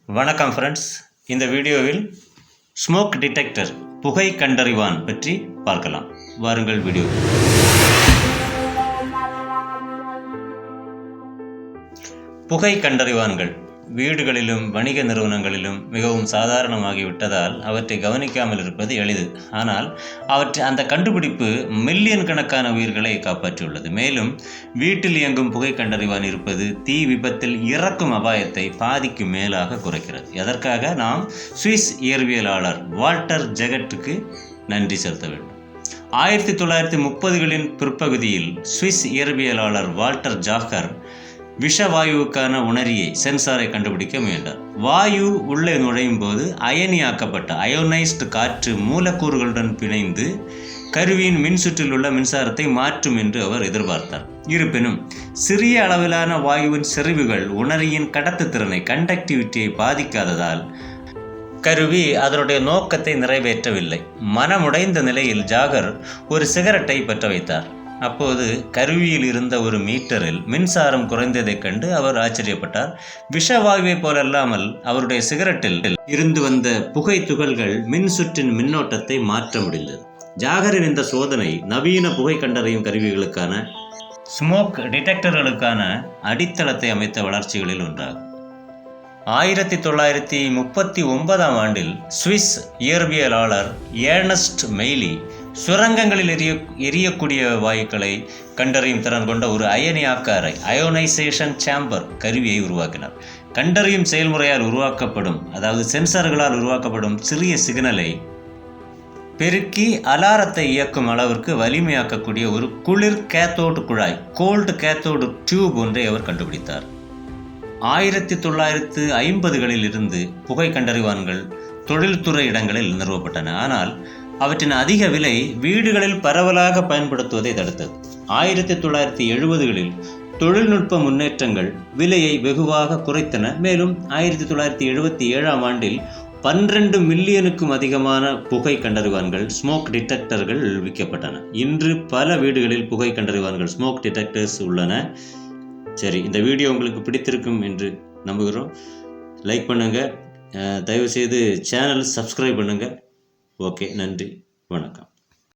வணக்கம் ஃப்ரெண்ட்ஸ். இந்த வீடியோவில் ஸ்மோக் டிடெக்டர் புகை கண்டறிவான் பற்றி பார்க்கலாம். வாருங்கள் வீடியோ. புகை கண்டறிவான்கள் வீடுகளிலும் வணிக நிறுவனங்களிலும் மிகவும் சாதாரணமாகிவிட்டதால் அவற்றை கவனிக்காமல் இருப்பது எளிது. ஆனால் அந்த கண்டுபிடிப்பு மில்லியன் கணக்கான உயிர்களை காப்பாற்றியுள்ளது. மேலும் வீட்டில் இயங்கும் புகை கண்டறிவான் இருப்பது தீ விபத்தில் இறக்கும் அபாயத்தை பாதிக்கு மேலாக குறைக்கிறது. எதற்காக நாம் சுவிஸ் இயற்பியலாளர் வால்டர் ஜெகட்டுக்கு நன்றி செலுத்த வேண்டும். 1930களின் பிற்பகுதியில் சுவிஸ் இயற்பியலாளர் வால்டர் ஜாகர் விஷவாயுவுக்கான உணரியை சென்சாரை கண்டுபிடிக்க முயன்றார். வாயு உள்ளே நுழையும் போது அயோனைஸ்டு காற்று மூலக்கூறுகளுடன் பிணைந்து கருவியின் மின்சுற்றில் உள்ள மின்சாரத்தை மாற்றும் என்று அவர் எதிர்பார்த்தார். இருப்பினும் சிறிய அளவிலான வாயுவின் செறிவுகள் உணரியின் கடத்துத்திறனை கண்டக்டிவிட்டியை பாதிக்காததால் கருவி அதனுடைய நோக்கத்தை நிறைவேற்றவில்லை. மனமுடைந்த நிலையில் ஜாகர் ஒரு சிகரெட்டை பற்ற வைத்தார். அப்போது கருவியில் இருந்த ஒரு மீட்டரில் மின்சாரம் குறைந்ததைக் கண்டு அவர் ஆச்சரியப்பட்டார். விஷவாயுவை போலல்லாமல் அவருடைய சிகரெட்டில் இருந்து வந்த புகை துகள்கள் மின்சுற்றின் மின்னோட்டத்தை மாற்ற முடிந்தது. ஜாகரின் இந்த சோதனை நவீன புகை கண்டறியும் கருவிகளுக்கான ஸ்மோக் டிடெக்டர்களுக்கான அடித்தளத்தை அமைத்த வளர்ச்சிகளில் ஒன்றாகும். 1939ஆம் ஆண்டில் சுவிஸ் இயற்பியலாளர் ஏர்னஸ்ட் மெய்லி சுரங்கங்களில் எரியக்கூடிய வாயுக்களை கண்டறியும் திறன் கொண்ட ஒரு அயனியாக்க அறை அயோனைசேஷன் சேம்பர் கருவியை உருவாக்கினார். கண்டறியும் செயல்முறையால் சென்சார்களால் உருவாக்கப்படும் சிறிய சிக்னலை பெருக்கி அலாரத்தை இயக்கும் அளவிற்கு வலிமையாக்கக்கூடிய ஒரு குளிர் கேத்தோடு குழாய் கோல்டு கேத்தோடு டியூப் ஒன்றை அவர் கண்டுபிடித்தார். 1950களில் இருந்து புகை கண்டறிவான்கள் தொழில்துறை இடங்களில் நிறுவப்பட்டன. ஆனால் அவற்றின் அதிக விலை வீடுகளில் பரவலாக பயன்படுத்துவதை தடுத்தது. 1970களில் தொழில்நுட்ப முன்னேற்றங்கள் விலையை வெகுவாக குறைத்தன. மேலும் 1977ஆம் ஆண்டில் 12 மில்லியனுக்கும் அதிகமான புகை கண்டறிவான்கள் ஸ்மோக் டிடெக்டர்கள் விற்கப்பட்டன. இன்று பல வீடுகளில் புகை கண்டறிவான்கள் ஸ்மோக் டிடெக்டர்ஸ் உள்ளன. சரி, இந்த வீடியோ உங்களுக்கு பிடித்திருக்கும் என்று நம்புகிறோம். லைக் பண்ணுங்கள், தயவுசெய்து சேனல் சப்ஸ்கிரைப் பண்ணுங்கள். ஓகே, நன்றி, வணக்கம்.